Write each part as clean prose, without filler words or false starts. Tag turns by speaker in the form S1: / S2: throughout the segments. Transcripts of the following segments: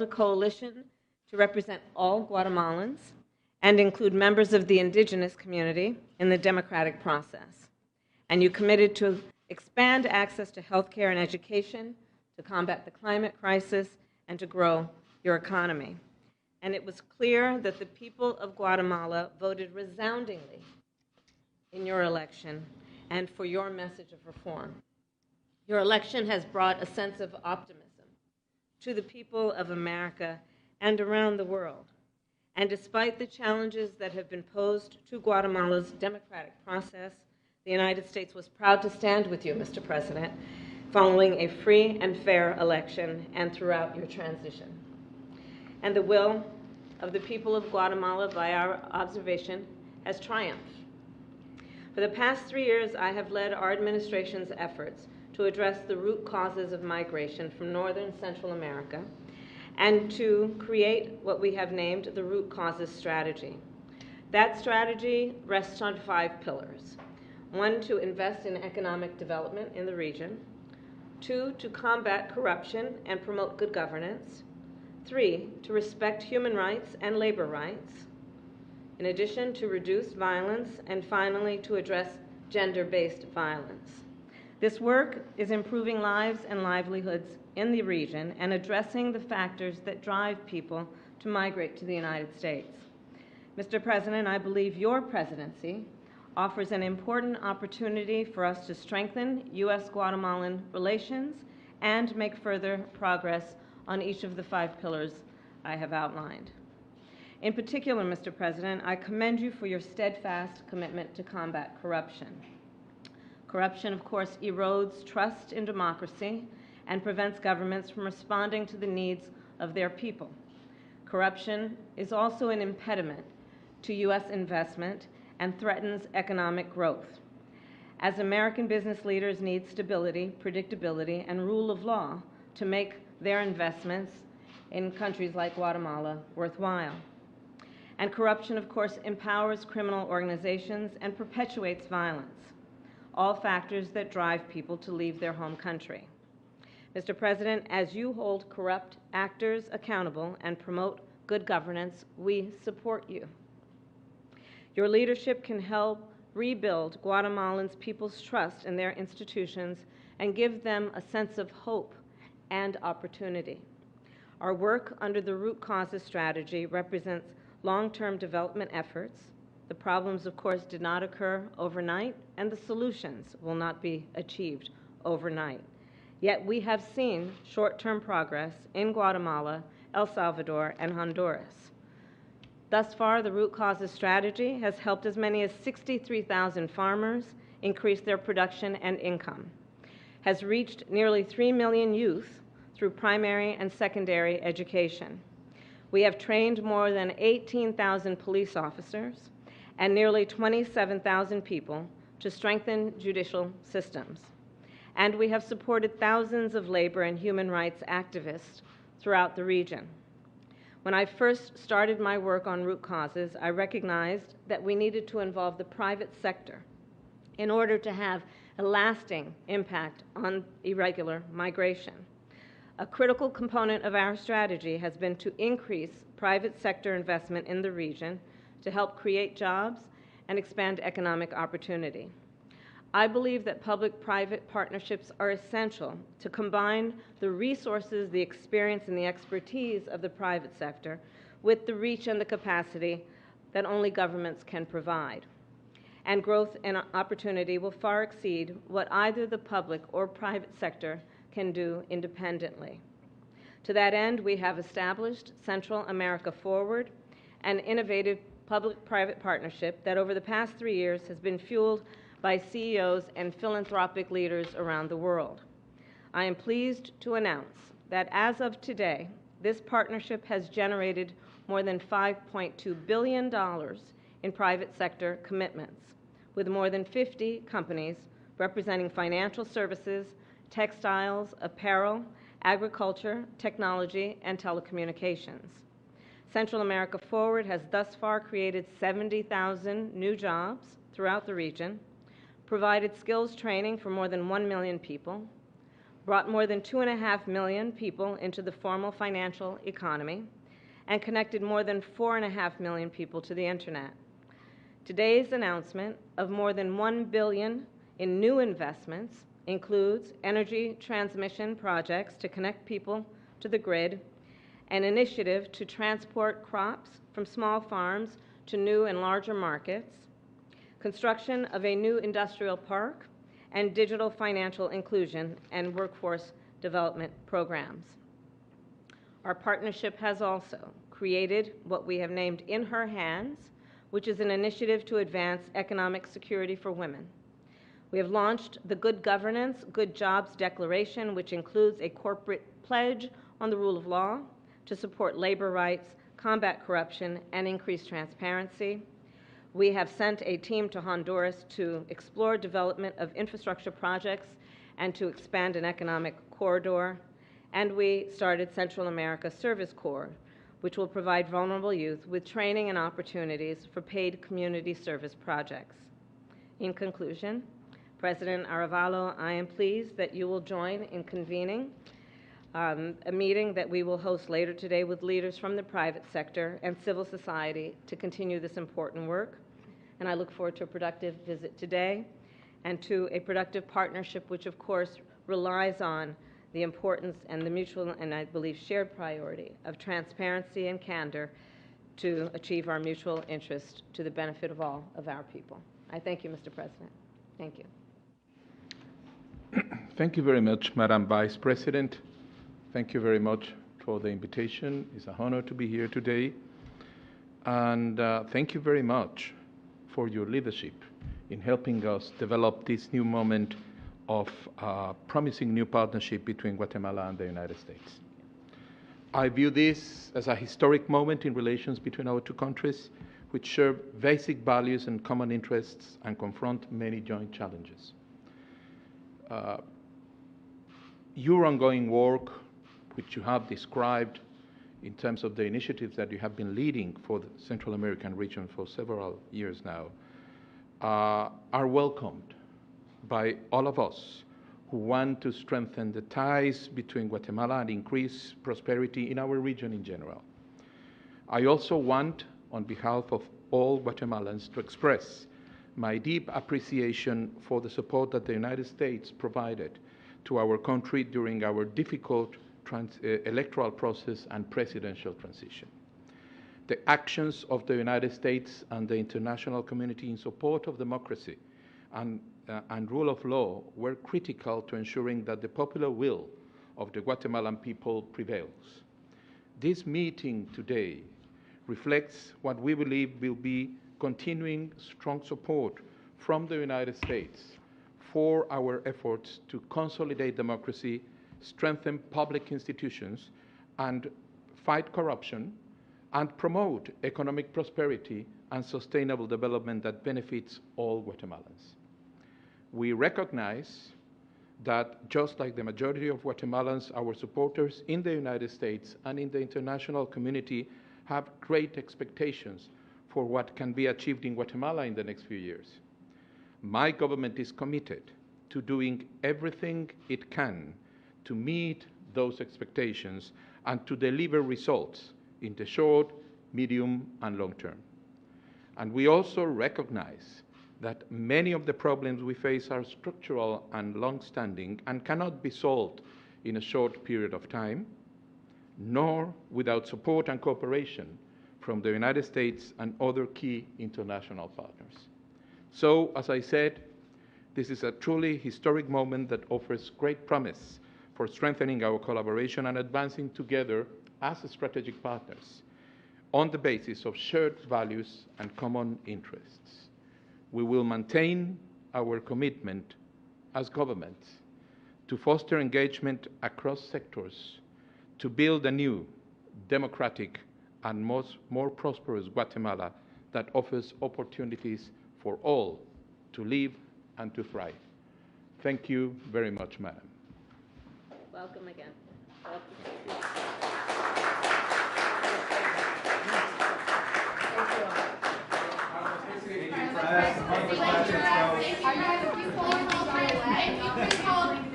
S1: a coalition to represent all Guatemalans and include members of the indigenous community in the democratic process. And you committed to expand access to health care and education, to combat the climate crisis, and to grow your economy. And it was clear that the people of Guatemala voted resoundingly in your election and for your message of reform. Your election has brought a sense of optimism to the people of America and around the world. And despite the challenges that have been posed to Guatemala's democratic process, the United States was proud to stand with you, Mr. President, following a free and fair election and throughout your transition. And the will of the people of Guatemala, by our observation, has triumphed. For the past 3 years, I have led our administration's efforts to address the root causes of migration from Northern Central America and to create what we have named the Root Causes Strategy. That strategy rests on 5 pillars. 1, to invest in economic development in the region. 2, to combat corruption and promote good governance. 3, to respect human rights and labor rights. In addition, to reduce violence, and finally, to address gender-based violence. This work is improving lives and livelihoods in the region and addressing the factors that drive people to migrate to the United States. Mr. President, I believe your presidency offers an important opportunity for us to strengthen U.S.-Guatemalan relations and make further progress on each of the 5 pillars I have outlined. In particular, Mr. President, I commend you for your steadfast commitment to combat corruption. Corruption, of course, erodes trust in democracy and prevents governments from responding to the needs of their people. Corruption is also an impediment to U.S. investment and threatens economic growth. As American business leaders need stability, predictability, and rule of law to make their investments in countries like Guatemala worthwhile. And corruption, of course, empowers criminal organizations and perpetuates violence, all factors that drive people to leave their home country. Mr. President, as you hold corrupt actors accountable and promote good governance, we support you. Your leadership can help rebuild Guatemalans' people's trust in their institutions and give them a sense of hope and opportunity. Our work under the Root Causes Strategy represents long-term development efforts. The problems, of course, did not occur overnight, and the solutions will not be achieved overnight. Yet we have seen short-term progress in Guatemala, El Salvador, and Honduras. Thus far, the Root Causes Strategy has helped as many as 63,000 farmers increase their production and income, has reached nearly 3 million youth through primary and secondary education. We have trained more than 18,000 police officers and nearly 27,000 people to strengthen judicial systems. And we have supported thousands of labor and human rights activists throughout the region. When I first started my work on root causes, I recognized that we needed to involve the private sector in order to have a lasting impact on irregular migration. A critical component of our strategy has been to increase private sector investment in the region to help create jobs and expand economic opportunity. I believe that public-private partnerships are essential to combine the resources, the experience, and the expertise of the private sector with the reach and the capacity that only governments can provide. And growth and opportunity will far exceed what either the public or private sector can do independently. To that end, we have established Central America Forward, an innovative public-private partnership that over the past 3 years has been fueled by CEOs and philanthropic leaders around the world. I am pleased to announce that as of today, this partnership has generated more than $5.2 billion in private sector commitments, with more than 50 companies representing financial services, textiles, apparel, agriculture, technology, and telecommunications. Central America Forward has thus far created 70,000 new jobs throughout the region, provided skills training for more than 1 million people, brought more than 2.5 million people into the formal financial economy, and connected more than 4.5 million people to the internet. Today's announcement of more than $1 billion in new investments includes energy transmission projects to connect people to the grid, an initiative to transport crops from small farms to new and larger markets, construction of a new industrial park, and digital financial inclusion and workforce development programs. Our partnership has also created what we have named In Her Hands, which is an initiative to advance economic security for women. We have launched the Good Governance, Good Jobs Declaration, which includes a corporate pledge on the rule of law to support labor rights, combat corruption, and increase transparency. We have sent a team to Honduras to explore development of infrastructure projects and to expand an economic corridor. And we started Central America Service Corps, which will provide vulnerable youth with training and opportunities for paid community service projects. In conclusion, President Arévalo, I am pleased that you will join in convening a meeting that we will host later today with leaders from the private sector and civil society to continue this important work. And I look forward to a productive visit today and to a productive partnership, which of course relies on the importance and the mutual and I believe shared priority of transparency and candor to achieve our mutual interest to the benefit of all of our people. I thank you, Mr. President. Thank you.
S2: Thank you very much, Madam Vice President. Thank you very much for the invitation. It's an honor to be here today. And thank you very much for your leadership in helping us develop this new moment of promising new partnership between Guatemala and the United States. I view this as a historic moment in relations between our two countries, which share basic values and common interests and confront many joint challenges. Your ongoing work, which you have described in terms of the initiatives that you have been leading for the Central American region for several years now, are welcomed by all of us who want to strengthen the ties between Guatemala and increase prosperity in our region in general. I also want, on behalf of all Guatemalans, to express my deep appreciation for the support that the United States provided to our country during our difficult electoral process and presidential transition. The actions of the United States and the international community in support of democracy and rule of law were critical to ensuring that the popular will of the Guatemalan people prevails. This meeting today reflects what we believe will be continuing strong support from the United States for our efforts to consolidate democracy, strengthen public institutions, and fight corruption, and promote economic prosperity and sustainable development that benefits all Guatemalans. We recognize that just like the majority of Guatemalans, our supporters in the United States and in the international community have great expectations for what can be achieved in Guatemala in the next few years. My government is committed to doing everything it can to meet those expectations and to deliver results in the short, medium, and long term. And we also recognize that many of the problems we face are structural and long-standing and cannot be solved in a short period of time, nor without support and cooperation from the United States and other key international partners. So, as I said, this is a truly historic moment that offers great promise for strengthening our collaboration and advancing together as strategic partners on the basis of shared values and common interests. We will maintain our commitment as governments to foster engagement across sectors to build a new, democratic, and more prosperous Guatemala that offers opportunities for all to live and to thrive. Thank you very much, Madam.
S1: Welcome again.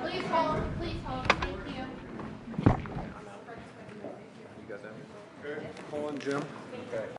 S3: Please hold. Okay, Paul and Jim.
S4: Okay.